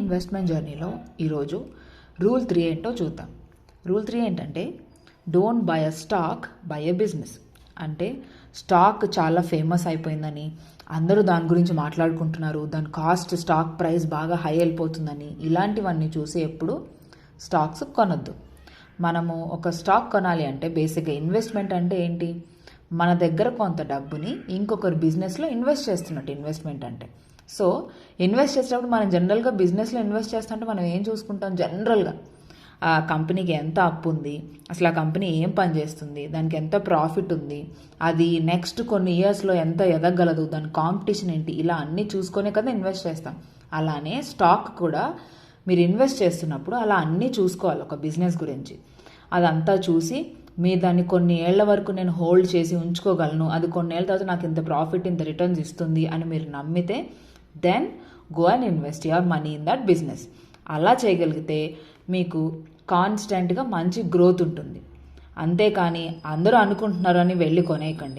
Investment జర్నీలో ఈరోజు rule 3 ఏంటో చూద్దాం. రూల్ 3 ఏంటంటే don't by a stock, by a business. అంటే స్టాక్ చాలా ఫేమస్ అయిపోయిందని, అందరూ దాని గురించి మాట్లాడుకుంటున్నారు, దాని స్టాక్ ప్రైస్ బాగా హై వెళ్ళిపోతుందని, ఇలాంటివన్నీ చూసి ఎప్పుడు స్టాక్స్ కొనొద్దు. మనము ఒక స్టాక్ కొనాలి అంటే బేసిక్గా ఇన్వెస్ట్మెంట్ అంటే ఏంటి? మన దగ్గర కొంత డబ్బుని ఇంకొకరి బిజినెస్లో ఇన్వెస్ట్ చేస్తున్నట్టు ఇన్వెస్ట్మెంట్ అంటే. సో ఇన్వెస్ట్ చేసేటప్పుడు మనం జనరల్గా బిజినెస్లో ఇన్వెస్ట్ చేస్తుంటే మనం ఏం చూసుకుంటాం? జనరల్గా ఆ కంపెనీకి ఎంత అప్పు ఉంది, అసలు ఆ కంపెనీ ఏం పని చేస్తుంది, దానికి ఎంత ప్రాఫిట్ ఉంది, అది నెక్స్ట్ కొన్ని ఇయర్స్లో ఎంత ఎదగలదు, దాని కాంపిటీషన్ ఏంటి, ఇలా అన్నీ చూసుకొనే కదా ఇన్వెస్ట్ చేస్తాం. అలానే స్టాక్ కూడా మీరు ఇన్వెస్ట్ చేస్తున్నప్పుడు అలా అన్నీ చూసుకోవాలి. ఒక బిజినెస్ గురించి అదంతా చూసి మీరు దాన్ని కొన్ని ఏళ్ల వరకు నేను హోల్డ్ చేసి ఉంచుకోగలను, అది కొన్ని ఏళ్ళ తర్వాత నాకు ఇంత ప్రాఫిట్ ఇంత రిటర్న్స్ ఇస్తుంది అని మీరు నమ్మితే then go and invest your money in that business. అలా చేయగలిగితే మీకు కాన్స్టెంట్గా మంచి గ్రోత్ ఉంటుంది. అంతేకాని అందరూ అనుకుంటున్నారు అని వెళ్ళి కొనేయకండి.